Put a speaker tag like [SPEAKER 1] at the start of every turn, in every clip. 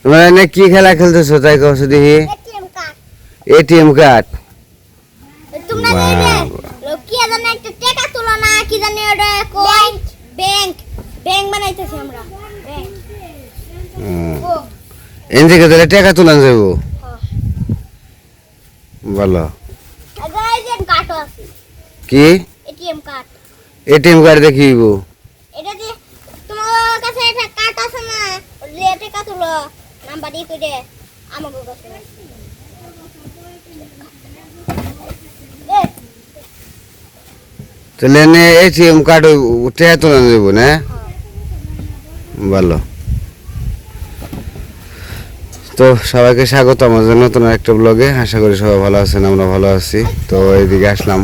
[SPEAKER 1] তোমরা না কি খেলা খেলতেছো তাই কইছো দেখি? ATM card.
[SPEAKER 2] তোমরা নেবে কি জানে একটা টাকা তোলো না কি জানি ওটা কয়েন ব্যাংক বানাইতেছি আমরা ব্যাংক।
[SPEAKER 1] এন থেকে তাহলে টাকা তুলান যাবো। ভালো।
[SPEAKER 2] এই যে কার্ড আছে।
[SPEAKER 1] কি?
[SPEAKER 2] ATM card.
[SPEAKER 1] এটিএম কার্ড দেখিব।
[SPEAKER 2] এটা যে তোমার কাছে একটা কার্ড আছে না যে টাকা তুলো নাম্বার দিয়ে কইতে আমাকে কাছে।
[SPEAKER 1] তাহলে এটিএম কার্ড টাকা তুলান যাবো না? ভালো। তো সবাইকে স্বাগত আমাদের নতুন একটা ব্লগে। আশা করি সবাই ভালো আছেন, আমরা ভালো আছি। তো এইদিকে আসলাম,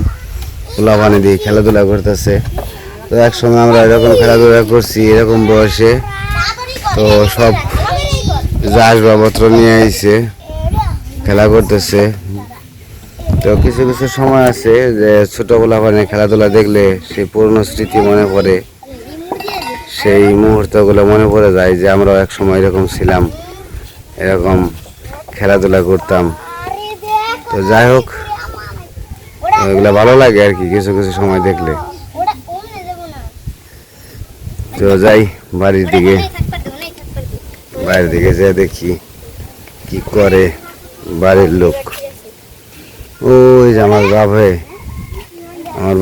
[SPEAKER 1] পোলাপানি দিয়ে খেলাধুলা করতেছে। তো একসময় আমরা এরকম খেলাধুলা করছি এরকম বয়সে। তো সব যা আসবাবপত্র নিয়ে আইছে, খেলা করতেছে। তো কিছু কিছু সময় আছে যে ছোট পোলাপানি খেলাধুলা দেখলে সেই পুরনো স্মৃতি মনে পড়ে, সেই মুহূর্তগুলো মনে পড়ে যায় যে আমরাও এক সময় এরকম ছিলাম, এরকম খেলাধুলা করতাম। তো যাই হোক, এগুলো ভালো লাগে আর কি কিছু কিছু সময় দেখলে। তো যাই বাড়ির দিকে, বাইরের দিকে যেয়ে দেখি কি করে বাড়ির লোক। ওই যে আমার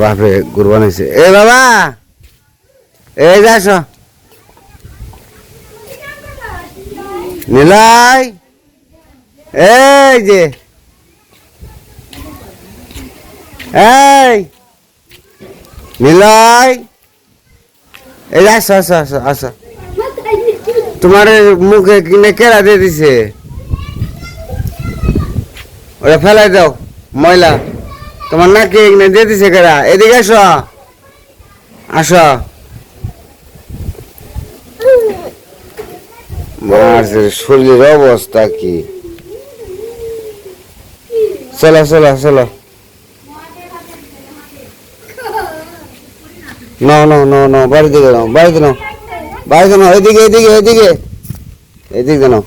[SPEAKER 1] বাপে গরু বানাইছে। এ বাবা, এই যাস নিলাই, এই যে এই নিলাই, এই আসো আসো আসো আসো। তোমার মুখে কিনে কেরা দিয়ে দিছে, ওরা ফেলাই দাও ময়লা। তোমার নাকি কিনে দিয়ে দিছে কেরা? এদিকে আসো আসো। শরীরের অবস্থা কি? চলো চলো চলো, না বাড়ি দিকে নাও, বাড়িতে নাও, বাড়িতে নাও, এদিকে এদিকে এদিকে এদিকে নাও।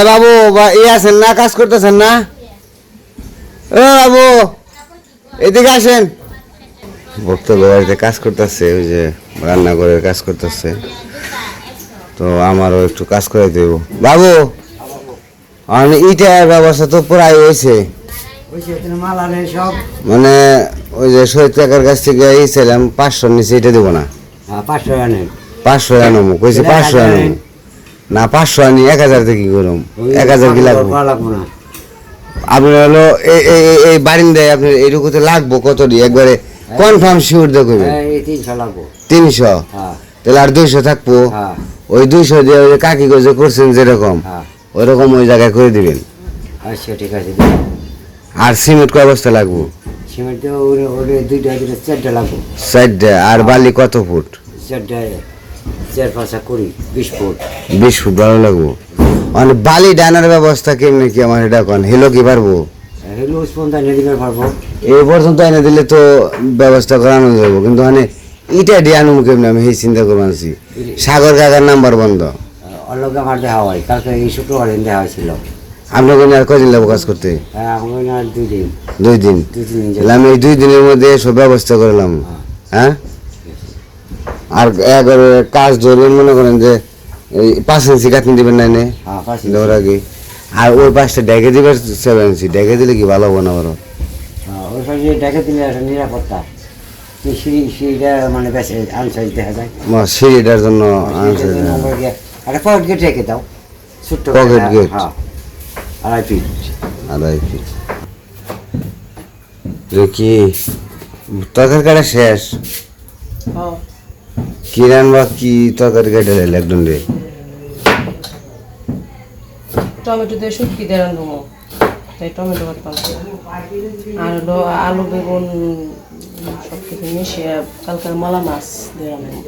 [SPEAKER 1] বাবু আছেন না, কাজ করতেছেন না? ও বাবু এদিকে আসেন। বক্তব্য বাড়িতে কাজ করতেছে, ওই যে রান্নাঘরের কাজ করতেছে। তো আমারও একটু কাজ করে দেব বাবু। ইটার ব্যবস্থা তো প্রায় হয়েছে, মানে ওই যে শহীদ কাকার কাছ থেকে ছিলাম 500 নিচে এটা দেবো না। 500 আনবো কইছে, 500 আনবো না, 500 আনি 1000 থেকে কি করুম? 1000 কি লাগবো? আপনার হলো এই বারিন্দায় আপনার এইটুকুতে লাগবো কত দিয়ে একবারে কনফার্ম শিওর দেখবেন? 300। তাহলে আর 200 থাকবো। ওই 200 দিয়ে ওই কাকি গজে করছেন যেরকম ওইরকম ওই জায়গায় করে দিবেন।
[SPEAKER 3] আচ্ছা ঠিক আছে।
[SPEAKER 1] আর সিমেন্ট কয় বস্তা লাগবো?
[SPEAKER 3] সিমেন্ট দুইটা 4টা লাগবো।
[SPEAKER 1] 4টা। আর বালি কত ফুট?
[SPEAKER 3] 4টা 4 5 20 20 ফুট।
[SPEAKER 1] 20 ফুট ভালো লাগবো। মানে বালি ডানার ব্যবস্থা কেমনি কি আমার এটা কোন হেলো কি পারবো?
[SPEAKER 3] হেলো স্পন্দা এনে দিতে পারবো।
[SPEAKER 1] এই পর্যন্ত এনে দিলে তো ব্যবস্থা করানো যাবো, কিন্তু মানে ইটা দিয়ে আনুম কেমনি আমি এই চিন্তা করছি। সাগর কাকার নাম্বার বন্ধ।
[SPEAKER 3] অলগ আমার দেওয়া হয়, কালকে এই শুক্রবার দিন দেওয়া হয়েছিল।
[SPEAKER 1] আপনাকে আর কদিন লাগবো কাজ করতে?
[SPEAKER 3] আমার 2 দিন।
[SPEAKER 1] 2 দিন। আমি এই 2 দিনের মধ্যে সব ব্যবস্থা করলাম। হ্যাঁ, আর একবারে কাজ ধরবেন মনে করেন যে এই 5 ইঞ্চি কাটনি দিবেন না এনে দেওয়ার আগে। আর ওই পাশটা ডেকে দিবেন 7 ইঞ্চি। ডেকে দিলে কি ভালো হবো না? বড়
[SPEAKER 3] ওই পাশে ডেকে দিলে একটা নিরাপত্তা। সিঁড়িটা মানে বেশ আনসাইজ দেখা যায়।
[SPEAKER 1] সিঁড়িটার জন্য
[SPEAKER 3] একটা পকেট গেট রেখে দাও, ছোট্ট
[SPEAKER 1] পকেট গেট।
[SPEAKER 3] 2.5 ফিট।
[SPEAKER 1] 2.5 ফিট। কি তরকারি কাটা শেষ? কি রান্না কি তরকারি কেটে লাইলে একদম রে
[SPEAKER 4] টমেটো দিয়ে শুটকি দিয়ে রান্ধবো তাই টমেটো কাটলাম আর হলো আলু বেগুন সব কিছু মিশিয়ে কালকার মলা মাছ দিয়ে রান্ধবো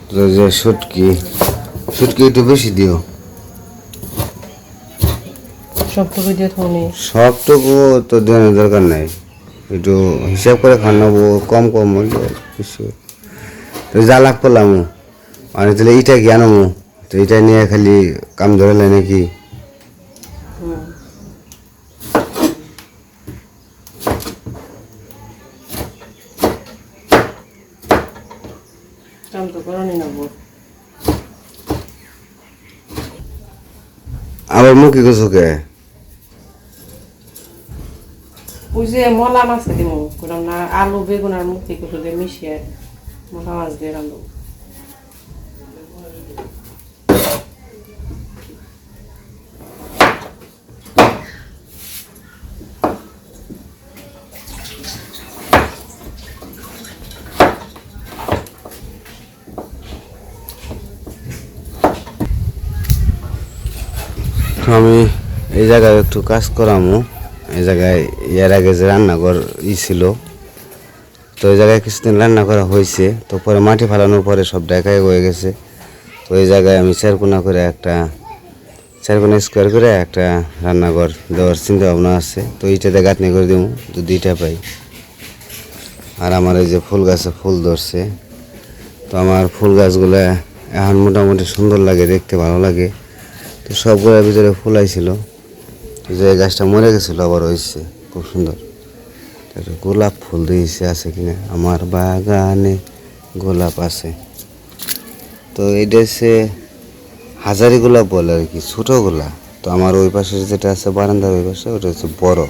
[SPEAKER 1] তো যে শুটকি শুটকি একটু বেশি দিও
[SPEAKER 4] সবটুকু দিয়ে থুনি
[SPEAKER 1] সবটুকু তো দেওয়ার দরকার নাই একটু হিসাব করে খাওয়াবো কম কম হইলে কিছু তো যা লাভ করলাম মানে তাহলে এইটা কি আনবো তো এটা নিয়ে খালি কাম ধরালে নাকি
[SPEAKER 4] কাম তো করানি নেবো
[SPEAKER 1] আবার মুখি গোছকে
[SPEAKER 4] ওই যে মলা মাছ দিব করলাম না আলু বেগুন আর মুখি কুচু দিয়ে মিশিয়ে মলা মাছ দিয়ে রান্ধবো
[SPEAKER 1] আমি এই জায়গায় একটু কাজ করামো এই জায়গায় এর আগে যে রান্নাঘর ছিল তো এই জায়গায় কিছুদিন রান্না করা হয়েছে তো পরে মাটি ফালানোর পরে সব ডাকাই হয়ে গেছে তো এই জায়গায় আমি চারকোনা করে একটা চারকোনা স্কোয়ার করে একটা রান্নাঘর দেওয়ার চিন্তা ভাবনা আছে তো এইটাতে গাঁথনি করে দেবো যদি এইটা পাই আর আমার এই যে ফুল গাছে ফুল ধরছে তো আমার ফুল গাছগুলো এখন মোটামুটি সুন্দর লাগে দেখতে ভালো লাগে তো সবগুলোর ভিতরে ফুল আইছিল যে গাছটা মরে গেছিলো আবার হয়েছে খুব সুন্দর একটা গোলাপ ফুল দিয়েছে আছে কিনা আমার বাগানে গোলাপ আছে তো এইটা হচ্ছে হাজারি গোলাপ বলে আর কি ছোটো গোলাপ তো আমার ওই পাশে যেটা আছে বারান্দার ওই পাশে ওটা হচ্ছে বড়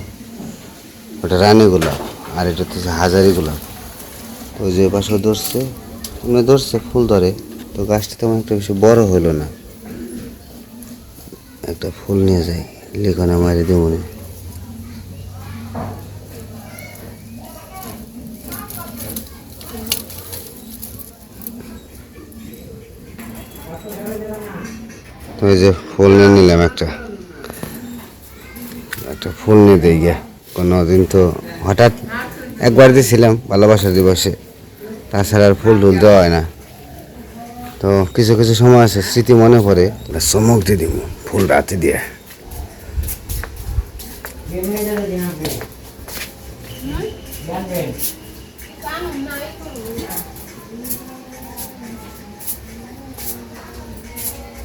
[SPEAKER 1] ওটা রানী গোলাপ আর এটা হচ্ছে হাজারি গোলাপ তো ওই যে পাশে ধরছে ধরছে ফুল ধরে তো গাছটা তেমন একটা বেশি বড় হইলো না একটা ফুল নিয়ে যাই লিখনা মারি দেব মনে তো এই যে ফুল নিয়ে নিলাম একটা ফুল নিয়ে দিই গিয়া কোনোদিন তো হঠাৎ একবার দিয়েছিলাম ভালোবাসা দিবসে তাছাড়া আর ফুল টুল দেওয়া হয় না তো কিছু কিছু সময় আছে স্মৃতি মনে পড়ে চমক দিয়ে দিব ফুল রাতে দিয়ে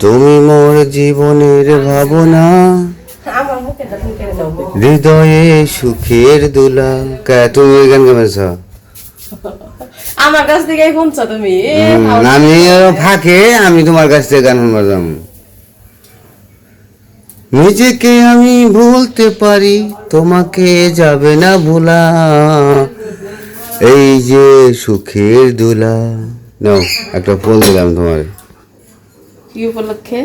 [SPEAKER 1] তুমি মোর জীবনের ভাবনা
[SPEAKER 4] আমার মুখে তুমি কেড়ে দাও
[SPEAKER 1] হৃদয়ে সুখের দুলা তুমি ওই গান গাইছ
[SPEAKER 4] আমার কাছ থেকে শুনছো তুমি
[SPEAKER 1] আমি ফাঁকে আমি তোমার কাছ থেকে গান শুনবার যাবো নিজেকে আমি ভুলতে পারি তোমাকে যাবে না ভোলা এই যে সুখের দুলা নাও একটা ফুল দিলাম তোমার
[SPEAKER 4] কি উপলক্ষে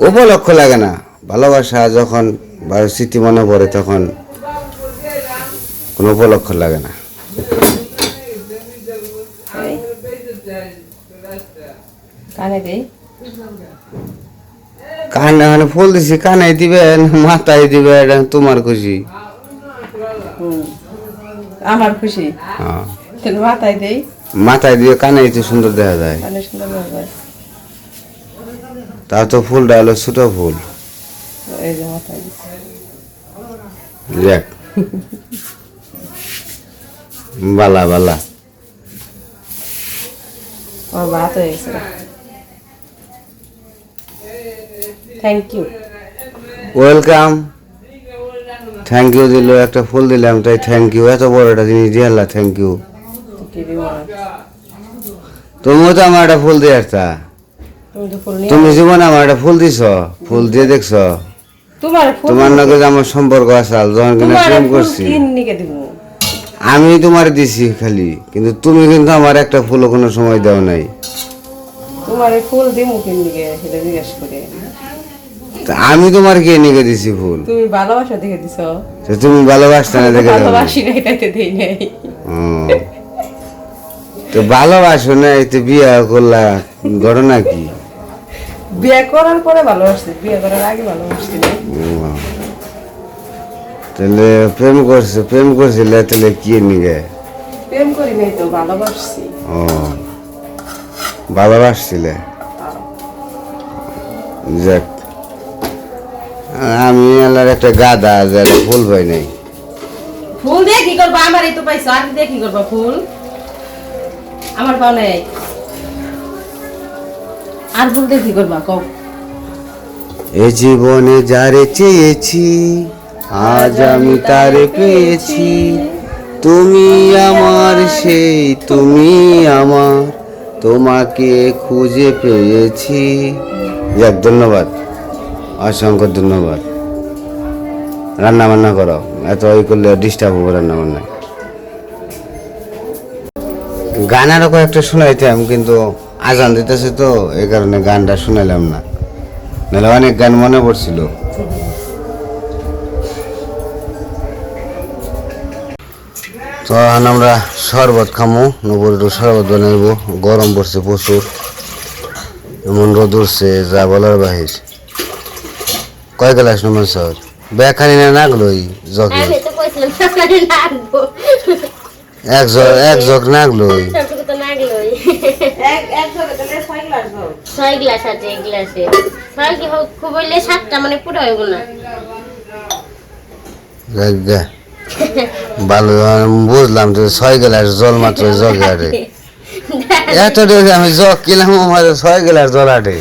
[SPEAKER 1] উপলক্ষ লাগে না ভালোবাসা যখন বা স্মৃতি মনে পড়ে তখন কোনো উপলক্ষ লাগে না
[SPEAKER 4] কানে দেই
[SPEAKER 1] কানে মানে ফুল দিছি কানে দিবেন মাথায় দিবে এটা তোমার খুশি
[SPEAKER 4] আমার খুশি
[SPEAKER 1] হ্যাঁ
[SPEAKER 4] তাহলে মাথায় দেই
[SPEAKER 1] মাথায় দিয়ে কানে তো সুন্দর দেখা যায়
[SPEAKER 4] কানে সুন্দর লাগে
[SPEAKER 1] তা তো ফুলটা হলো ছোট ফুল
[SPEAKER 4] এই যে মাথায় দিছি
[SPEAKER 1] দেখ বালা বালা
[SPEAKER 4] আমার ভাত হয়ে গেছে thank you
[SPEAKER 1] welcome thank you দিল একটা ফুল দিলাম তাই থ্যাংক ইউ এত বড় একটা জিনিস দিয়ে আল্লাহ থ্যাংক ইউ
[SPEAKER 4] কি দিব
[SPEAKER 1] তুমিও তো আমার একটা ফুল দিয়ে আসতা
[SPEAKER 4] তুমি তো ফুল নিয়ে
[SPEAKER 1] তুমি জীবনে আমার একটা ফুল দিছ ফুল দিয়ে দেখছ
[SPEAKER 4] তোমার ফুল
[SPEAKER 1] তোমার নাকি যে আমার সম্পর্ক আসাল যখন কিনা
[SPEAKER 4] তোমার
[SPEAKER 1] প্রেম
[SPEAKER 4] ফুল
[SPEAKER 1] করছি
[SPEAKER 4] কিন নিকে দিব
[SPEAKER 1] আমি তোমার দিছি খালি কিন্তু তুমি কিন্তু আমার একটা ফুলও কোনো সময় দাও নাই
[SPEAKER 4] তোমার এই ফুল দিমু কিন নিকে সেটা জিজ্ঞেস করে
[SPEAKER 1] তা আমি তোমার কে নিকে দিছি ফুল
[SPEAKER 4] তুমি ভালোবাসা দেখে দিছো
[SPEAKER 1] তো তুমি ভালোবাসতে না দেখে দাও নাই।
[SPEAKER 4] ভালোবাসি নাই তাইতে দেই নাই
[SPEAKER 1] ও, তো ভালোবাসো না এই তো বিয়ে করলা, ঘটনা কি?
[SPEAKER 4] বিয়ে করার পরে ভালোবাসছি, বিয়ে করার আগে ভালোবাসছি না।
[SPEAKER 1] ও, তাহলে প্রেম করছিলে তাহলে কি নিগে?
[SPEAKER 4] প্রেম করি নাই তো, ভালোবাসছি।
[SPEAKER 1] ও, ভালোবাসছিলে। যাক, আমি আল্লাহর একটা গাদা যার ফুল পাই নাই।
[SPEAKER 4] ফুল দিয়ে কি করবা? আমার এই তো পাইছো, আর দিয়ে কি করবা? ফুল আমার পাও নাই, আর ফুল দিয়ে কি করবা কও?
[SPEAKER 1] এ জীবনে যারে চেয়েছি আজ আমি তারে পেয়েছি, তুমি আমার সেই তুমি আমার, তোমাকে খুঁজে পেয়েছি। যাক, ধন্যবাদ, অসংখ্য ধন্যবাদ। রান্না বান্না করো, এত ওই করলে ডিস্টার্ব হবো রান্না বান্নায়। গান আরো কয়েকটা শোনাইতাম কিন্তু আজান দিতেছে তো এই কারণে গানটা শোনাইলাম না, নাহলে অনেক গান মনে পড়ছিল। তো এখন আমরা শরবত খামো, নবর একটু শরবত বানাইবো। গরম পড়ছে প্রচুর, এমন রোদ উঠছে যা বলার বাহির। কয় গ্লাস নমান স্যার? বেখানি না নাগলোই জগে?
[SPEAKER 2] আমি তো কইছিলাম সকালে নাগবো,
[SPEAKER 1] এক জগ নাগলোই।
[SPEAKER 2] সবটুকু তো নাগলোই।
[SPEAKER 4] এক জগে তাহলে 6 গ্লাস দাও।
[SPEAKER 2] 6 গ্লাস আছে এক গ্লাসে, 6 কি হোক খুব হইলে 7টা, মানে পুরো হইব না।
[SPEAKER 1] ভালো, বুঝলাম তো 6 গ্লাস জল মাত্র জগে আটে। এত আমি জগ কিলাম, আমার 6 গ্লাস জল আটে।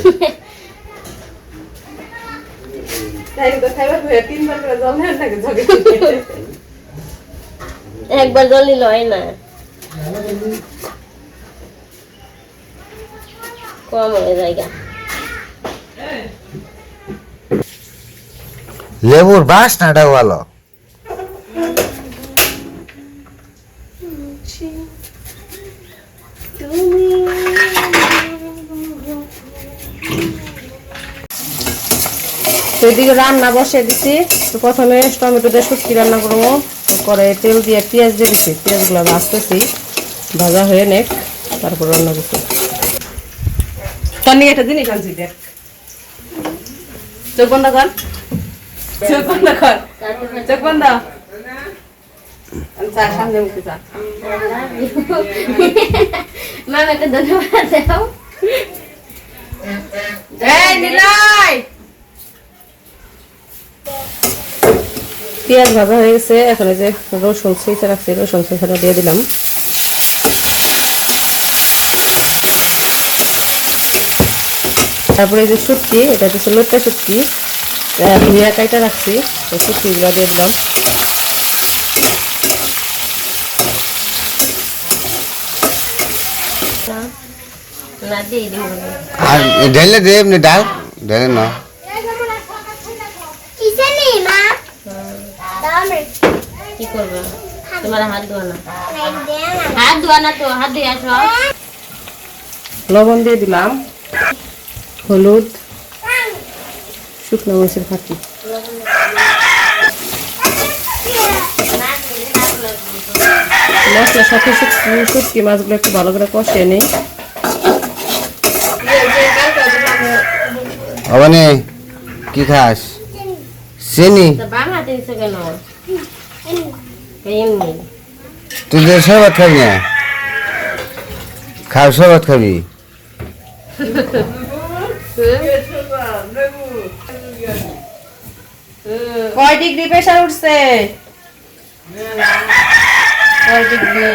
[SPEAKER 4] তাই তো খাইবার হয়ে 3বার করে জল নেন নাকি জগে?
[SPEAKER 2] একবার জল নিলে হয় না, কম হয়ে জায়গা।
[SPEAKER 1] লেবুর বাসনাটা ভালো।
[SPEAKER 4] তো এদিকে রান্না বসিয়ে দিচ্ছি। তো প্রথমে টমেটো দিয়ে শুটকি রান্না করবো, পরে তেল দিয়ে পেঁয়াজ দিয়ে দিচ্ছি, পেঁয়াজগুলো ভাজতেছি, ভাজা হয়ে নেক তারপর রান্না করছি। তার নিয়ে একটা জিনিস আনছি, দেখ, চোখ বন্ধ কর, চোখ বন্ধ কর, চোখ বন্ধ। চা সামনে মুখে চা।
[SPEAKER 2] ম্যাম একটা ধন্যবাদ দাও।
[SPEAKER 4] এই নিলয়, পেঁয়াজ ভাজা হয়ে গেছে, এখন এই যে রসুন ছিঁচে রাখছি, রসুন ছিঁচাটা দিয়ে দিলাম। তারপরে এই যে শুটকি, এটা হচ্ছে লোটটা শুটকি, ধুয়ে কাইটা রাখছি, এই শুটকিগুলো দিয়ে দিলাম।
[SPEAKER 2] না দিয়ে দিন।
[SPEAKER 1] আর ঢেলে দে, এমনি ডাল ঢেলে না।
[SPEAKER 2] কিসে নেই মা? দাও রে। কি করবে? তোমার হাত ধোয়া না। হাত ধোয়া না তো, হাত ধুয়ে আসো।
[SPEAKER 4] লবণ দিয়ে দিলাম, হলুদ, শুকনো মরিচের ফাঁকি। মশলার সাথে শুটকি মাছগুলো একটু ভালো করে কষিয়ে নিই।
[SPEAKER 1] অবনে কি খাস? চিনি?
[SPEAKER 2] বাংলা দিয়েছো কেন? এমনি
[SPEAKER 1] তুই যে শরবত খাবি না? খাও, শরবত খাবি?
[SPEAKER 4] কয় ডিগ্রি প্রেসার উঠছে? কয় ডিগ্রি?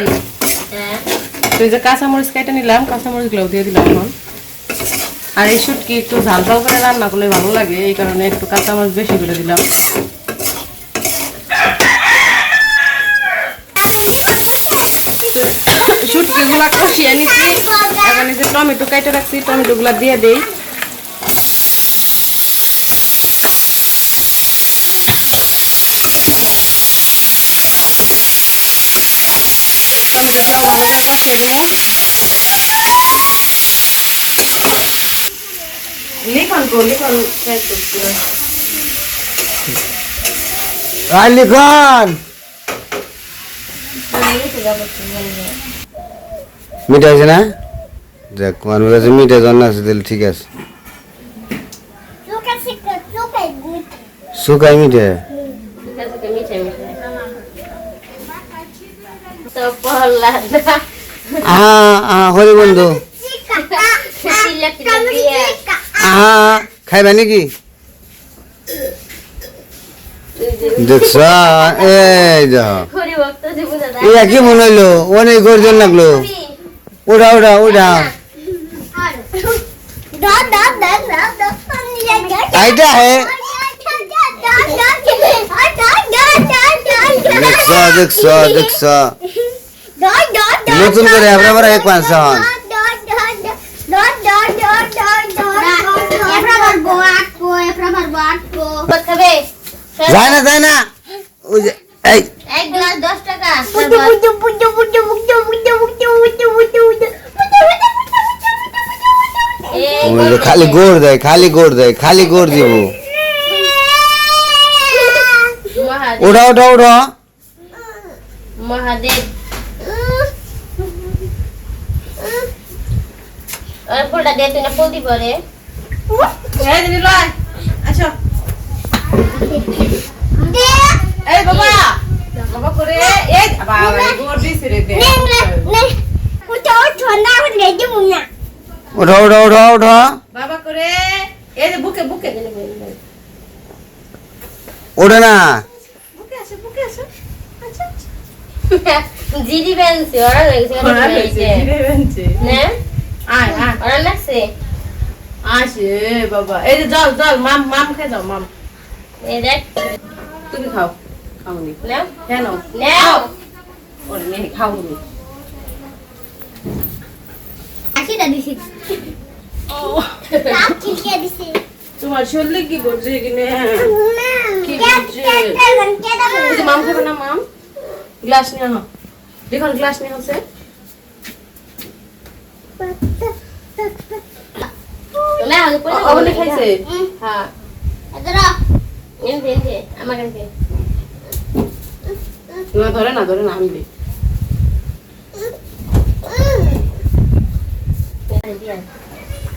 [SPEAKER 4] তুই যে কাঁচামরিচ কেটে নিলাম, কাঁচামরিচ গুলো দিয়ে দিলাম এখন। আর এই শুটকি একটু ঝাল ঝাল করে রান্না করলে ভালো লাগে, এই কারণে একটু কাঁচামরিচ বেশি করে দিলাম। শুটকি গুলা কষিয়ে নিচ্ছি, এখন এই যে টমেটো কেটে রাখছি, টমেটো গুলা দিয়ে দেই। টমেটোটাও ভালো করে কষিয়ে নেব। লিখন
[SPEAKER 1] লিখন মিঠা আছে না? দেখ মানুষ কাছে মিঠা জন্য আছে তাহলে ঠিক আছে। শুকাই মিঠা হরি বন্ধু খাইবা নাকি? দেখছ এই যা কি মনে হইলো অনেক গর্জন লাগলো। ওঠা ওঠা ওঠা আইটা হে দেখছ দেখছ দেখছ নতুন করে আবার এক পাঁচ হন যায় না যায় না ওই যে এই
[SPEAKER 2] এক গ্লাস 10 টাকা
[SPEAKER 1] ওই যে খালি গোড় দেয় খালি গোড় দেয় খালি গোড় দিব। ওঠা ওঠা ওঠা
[SPEAKER 2] মহাদেব আর ফুলটা দিয়ে তুই না ফুল দিব রে
[SPEAKER 4] এই দিদি লয় আসো এই বাবা বাবা করে এই বাবা গোর দিছে রে দে
[SPEAKER 2] ওটা ঠান্ডা হলে দিব না
[SPEAKER 1] ওঠা ওঠা ওঠা ওঠা
[SPEAKER 4] বাবা করে এই যে বুকে বুকে
[SPEAKER 1] ওঠে না
[SPEAKER 4] বুকে আসো আচ্ছা
[SPEAKER 2] জিডি বেনছে ওরা লাগছে
[SPEAKER 4] ধীরে বেঞ্চে
[SPEAKER 2] না
[SPEAKER 4] আয় আয়
[SPEAKER 2] ওরা লাগছে
[SPEAKER 4] আসে বাবা এই যে জল জল মাম মাম খেয়ে যাও মাম
[SPEAKER 2] এই দেখ
[SPEAKER 4] তুমি খাও খাওনি
[SPEAKER 2] নাও
[SPEAKER 4] কেন
[SPEAKER 2] নাও
[SPEAKER 4] ওরে নেই খাওনি
[SPEAKER 2] আশিটা দিছি তাপ ছিলকে দিছি
[SPEAKER 4] তোমার শরীরে কি করছে কিনে কি করছে
[SPEAKER 2] কে
[SPEAKER 4] মাম খাবে না মাম গ্লাস নিয়ে আনো দেখুন গ্লাস নিয়ে আসে
[SPEAKER 2] না আগে পড়ে
[SPEAKER 4] অবনি খাইছে
[SPEAKER 2] হ্যাঁ এদরা এনতে আমার কাছে
[SPEAKER 4] না ধরে না আনবি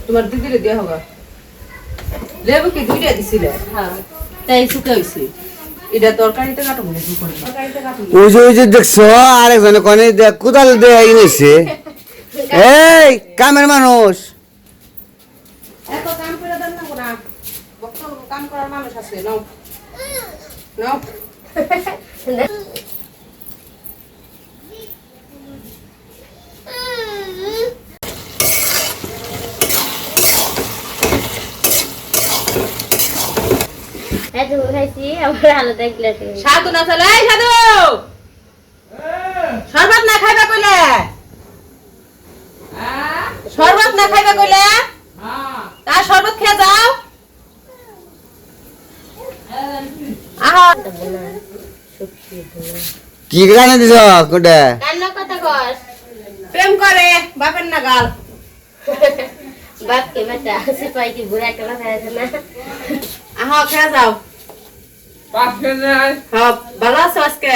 [SPEAKER 4] তোমার দিদিরে দেয়া হবে লেবু কি দুইটা দিছিলে
[SPEAKER 2] হ্যাঁ
[SPEAKER 4] তাই শুকা হইছে এটা তরকারিতে কাটো মনে দুপুরে তরকারিতে কাটো
[SPEAKER 1] ওই যে দেখছো আরেকজনে কনে দেখ কোদাল দিয়ে এনেছে এই কামের মানুষ
[SPEAKER 4] এত কাম করে দেন না কোনা বক্ত কাম করার মানুষ আছে নাও নাও
[SPEAKER 2] এত খাইছি আমার আলাদা গ্লাসে
[SPEAKER 4] সাধু না চলে এই সাধু শরবত না খাইবা কইলে শরবত না খাইবা কইলে তা শরবত খেয়ে যাও আহা
[SPEAKER 1] কি গানে দিছ কোটা
[SPEAKER 2] কান্না কথা কর
[SPEAKER 4] প্রেম করে বাপের না গাল
[SPEAKER 2] বাপ কে বেটা সিপাই কি বুড়া কেলা খাইছে না
[SPEAKER 4] আহা খেয়ে যাও
[SPEAKER 5] পাঁচশো নাই
[SPEAKER 4] হ্যাঁ ভালো আছো আজকে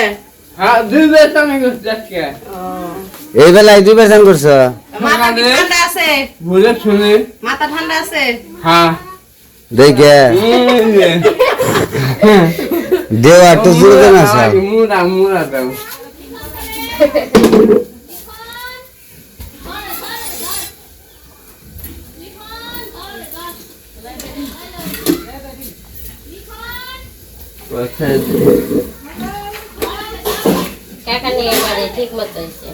[SPEAKER 5] হ্যাঁ দুই বেশ আমি করছি আজকে
[SPEAKER 1] এই বেলায় দুই বেসান করছ
[SPEAKER 4] মাথা কি ঠান্ডা আছে
[SPEAKER 5] বলে শুনে
[SPEAKER 4] মাথা ঠান্ডা আছে
[SPEAKER 5] হ্যাঁ
[SPEAKER 1] দেখে দেওয়া তো জুড়ে না স্যার
[SPEAKER 5] মুরা দাও
[SPEAKER 2] কাকা নিয়ে পারে ঠিক মতো হইছে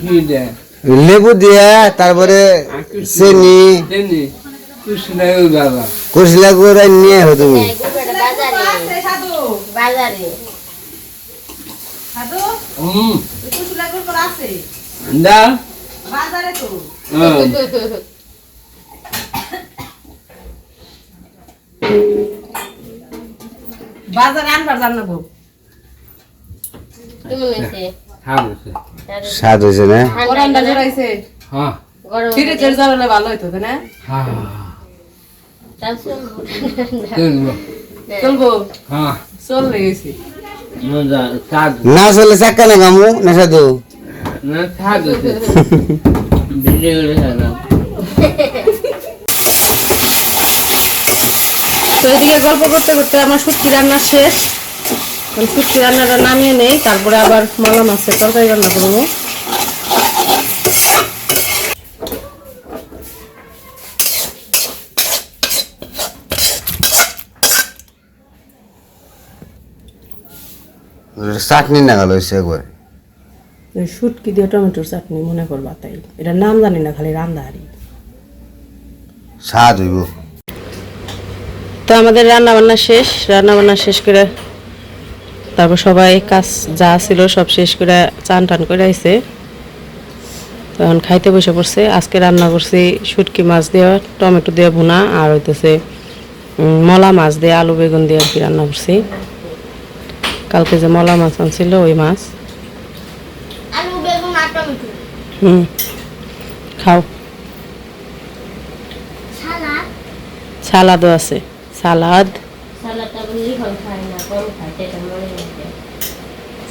[SPEAKER 5] কি দেয়
[SPEAKER 1] লেবু দিয়া তারপরে চিনি
[SPEAKER 5] জানি কৃষ্ণায় দাদা
[SPEAKER 1] কুশলা করে নিয়ে হো তুমি
[SPEAKER 2] গুড়টা বাজারে
[SPEAKER 4] সাধু
[SPEAKER 2] বাজারে
[SPEAKER 4] সাধু
[SPEAKER 5] হুম
[SPEAKER 4] কিছু লাগবে করে আছে
[SPEAKER 5] দা
[SPEAKER 4] বাজারে তো বাজারে আনবার জানাবো
[SPEAKER 2] কেমন হইছে
[SPEAKER 5] হ্যাঁ বসে
[SPEAKER 1] স্বাদ হয়েছে না
[SPEAKER 4] গরমটা জড়াইছে
[SPEAKER 5] হ্যাঁ
[SPEAKER 2] গরম
[SPEAKER 4] ফিরে চের জ্বালালে ভালো হইতো তাই না
[SPEAKER 5] হ্যাঁ
[SPEAKER 2] তারপর
[SPEAKER 5] চলবো
[SPEAKER 4] চলবো
[SPEAKER 5] হ্যাঁ
[SPEAKER 4] চল লেগেছি
[SPEAKER 5] মজা থাক
[SPEAKER 1] না চলে চাক্কা না গামু না সাধু
[SPEAKER 5] না থাক ভিডিও করে থাকলাম
[SPEAKER 4] তো এদিকে গল্প করতে করতে আমার শুটকি রান্না শেষ এখন শুটকি রান্নাটা নামিয়ে নেই তারপরে আবার মলা মাছের তরকারি রান্না করবো
[SPEAKER 1] চাটনি নাগাল হয়েছে একবার
[SPEAKER 4] শুটকি দিয়ে টমেটোর চাটনি মনে করবা তাই এটার নাম জানি না খালি রান্দাহারি
[SPEAKER 1] স্বাদ হইব
[SPEAKER 4] তো আমাদের রান্না বান্না শেষ করে তারপর সবাই কাজ যা ছিল সব শেষ করে চান টান করে আইছে তখন খাইতে বসে পড়ছে আজকে রান্না করছি শুটকি মাছ দিয়ে টমেটো দিয়ে ভুনা আর হইতেছে মলা মাছ দিয়ে আলু বেগুন দিয়ে আর কি রান্না করছি কালকে যে মলা মাছ আনছিল ওই মাছ
[SPEAKER 2] আলু বেগুন আর টমেটো
[SPEAKER 4] খাও
[SPEAKER 2] সালাদ
[SPEAKER 4] সালাদও আছে সালাদ
[SPEAKER 2] সালাদটা বললি কম খাই না কম খাইতে এটা মনে হচ্ছে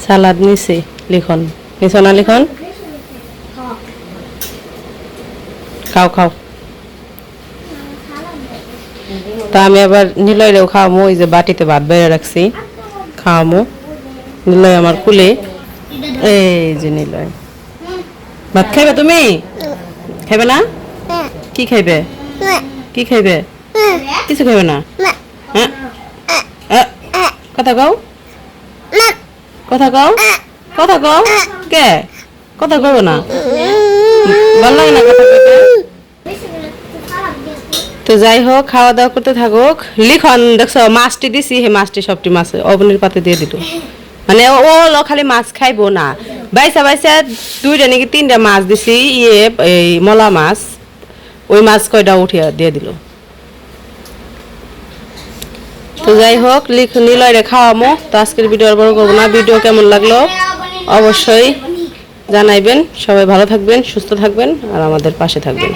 [SPEAKER 4] সালাদ নিছে লিখন নিছ না লিখন খাও খাও তা আমি আবার নিলয়রেও খাওয়ামো ওই যে বাটিতে ভাত বেড়ে রাখছি খাওয়ামো নিলয় আমার কুলে এই যে নিলয় ভাত খাইবে তুমি খাইবে না কি খাইবে কি খাইবে কিছু খাইবে না হ্যাঁ কথা কও কথা কও কথা কও কে কথা কও না ভালো লাগে না কথা কইতে তো যাই হোক খাওয়া দাওয়া করতে থাকুক লিখন দেখছো মাছটি দিছি সেই মাছটি সবটি মাছ অবনির পাতে দিয়ে দিল মানে ও খালি মাছ খাইবো না বাইসা বাইসা 2টা নাকি 3টা মাছ দিছি এই মলা মাছ ওই মাছ কয়টা উঠিয়া দিয়ে দিল তো যাই হোক নিলয়রে খাওয়ামো তো আজকের ভিডিও আর বড় করবো না ভিডিও কেমন লাগলো অবশ্যই জানাইবেন সবাই ভালো থাকবেন সুস্থ থাকবেন আর আমাদের পাশে থাকবেন